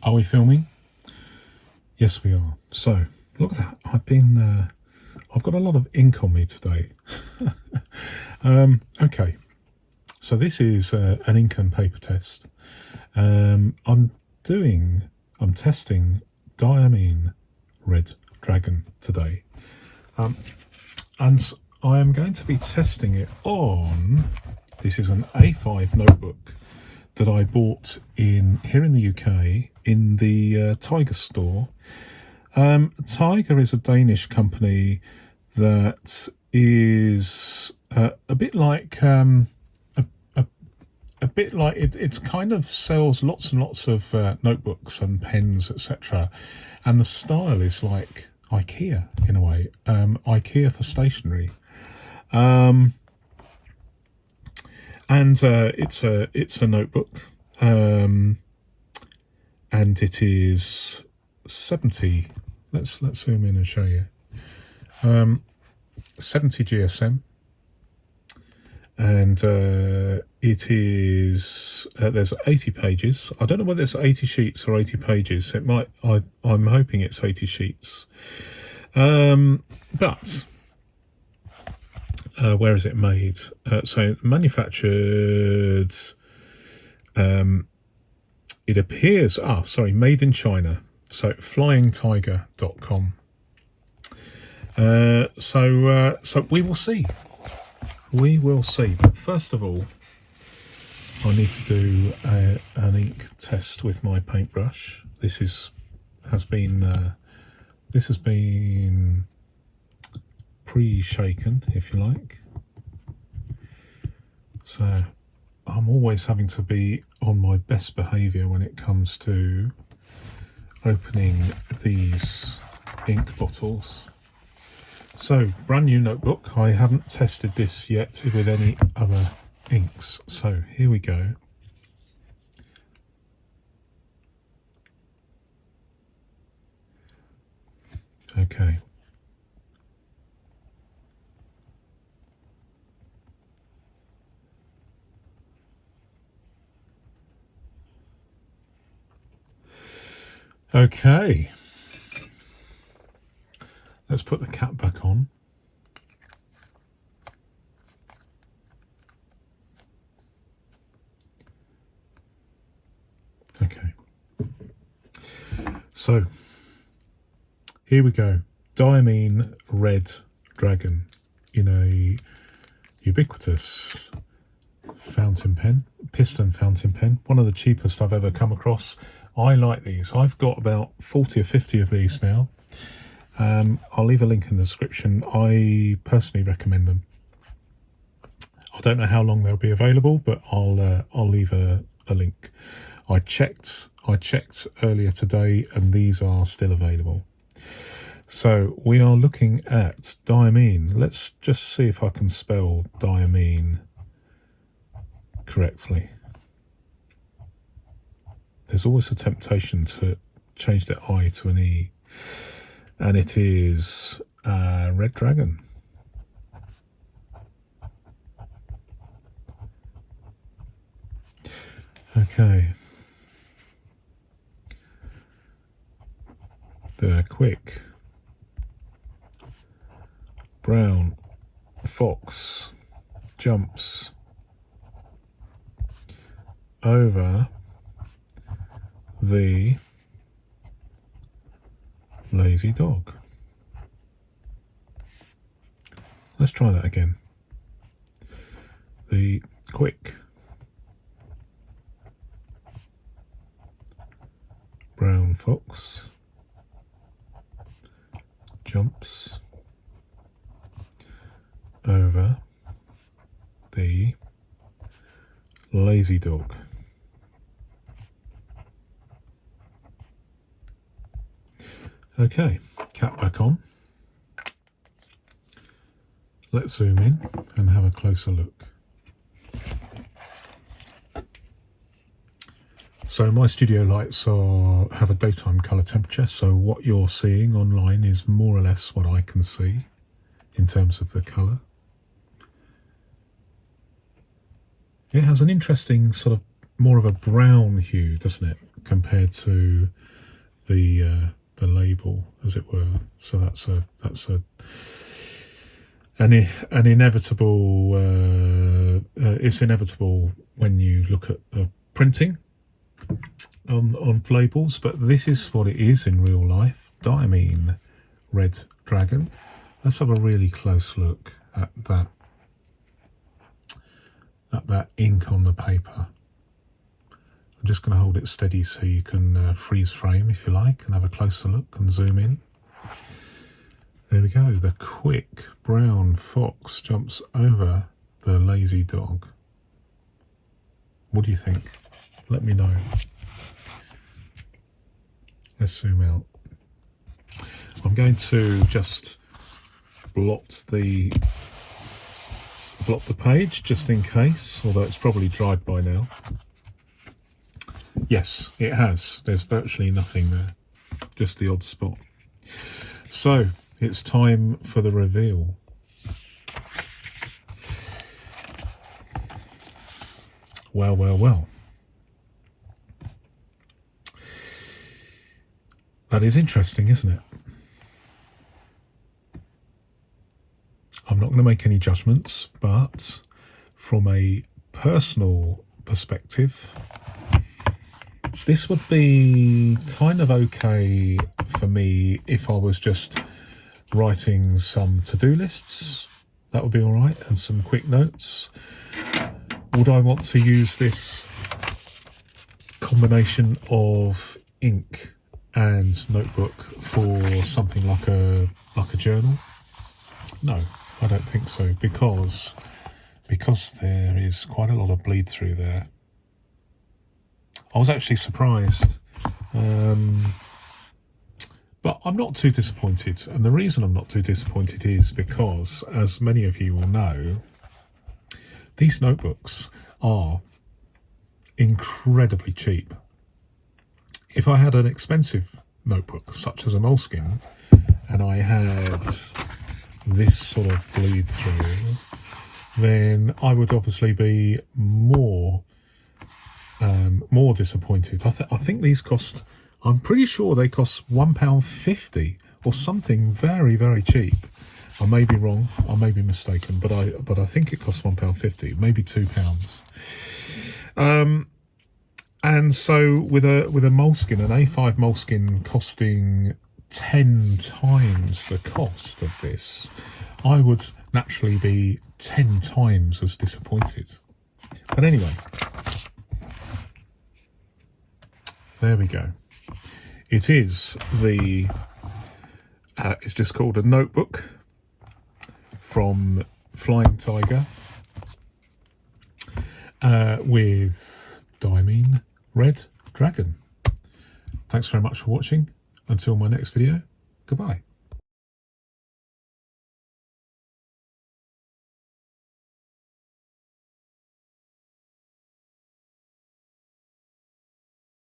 Are we filming? Yes, we are. So, look at that. I've got a lot of ink on me today. Okay. So this is an ink and paper test. I'm testing Diamene Red Dragon today. And I am going to be testing it on, this is an A5 notebook that I bought here in the UK in the Tiger store. Tiger is a Danish company that is a bit like it's kind of sells lots and lots of notebooks and pens, etc. And the style is like IKEA in a way, IKEA for stationery. And it's a notebook, and it is 70. Let's zoom in and show you. 70 GSM, and it is there's 80 pages. I don't know whether it's 80 sheets or 80 pages. It might. I'm hoping it's 80 sheets. But where is it made? So manufactured. It appears. Made in China. So flyingtiger.com. So we will see. We will see. But first of all, I need to do an ink test with my paintbrush. This has been pre-shaken, if you like. So I'm always having to be on my best behaviour when it comes to opening these ink bottles. So, brand new notebook. I haven't tested this yet with any other inks. So, here we go. Okay. Okay. Let's put the cap back on. Okay. So, here we go. Diamene Red Dragon in a ubiquitous fountain pen, piston fountain pen. One of the cheapest I've ever come across. I like these. I've got about 40 or 50 of these now. I'll leave a link in the description. I personally recommend them. I don't know how long they'll be available, but I'll leave a link. I checked earlier today, and these are still available. So we are looking at Diamene. Let's just see if I can spell Diamene correctly. There's always a temptation to change the I to an E. And it is Red Dragon. Okay. The quick. Brown fox jumps over the lazy dog. Let's try that again. The quick brown fox jumps over the lazy dog. Okay, cap back on. Let's zoom in and have a closer look. So my studio lights have a daytime colour temperature, so what you're seeing online is more or less what I can see in terms of the colour. It has an interesting sort of more of a brown hue, doesn't it, compared to the label, as it were. So that's an inevitable. It's inevitable when you look at the printing on labels, but this is what it is in real life. Diamene Red Dragon. Let's have a really close look at that ink on the paper. I'm just going to hold it steady so you can freeze frame if you like and have a closer look and zoom in. There we go. The quick brown fox jumps over the lazy dog. What do you think? Let me know. Let's zoom out. I'm going to just blot the page just in case, although it's probably dried by now. Yes, it has. There's virtually nothing there, just the odd spot. So it's time for the reveal. Well, well, well. That is interesting, isn't it? I'm not going to make any judgments, but from a personal perspective, this would be kind of okay for me if I was just writing some to-do lists. That would be all right, and some quick notes. Would I want to use this combination of ink and notebook for something like a journal? No, I don't think so, because there is quite a lot of bleed through there. I was actually surprised, but I'm not too disappointed, and the reason I'm not too disappointed is because, as many of you will know, these notebooks are incredibly cheap. If I had an expensive notebook, such as a Moleskine, and I had this sort of bleed through, then I would obviously be more disappointed. I think these cost, I'm pretty sure they cost £1.50 or something very, very cheap. I may be wrong, I may be mistaken, but I think it costs £1.50, maybe £2. And so with a Moleskine, an A5 Moleskine costing 10 times the cost of this, I would naturally be 10 times as disappointed. But anyway, there we go. It is it's just called a notebook from Flying Tiger with Diamene Red Dragon. Thanks very much for watching. Until my next video, goodbye.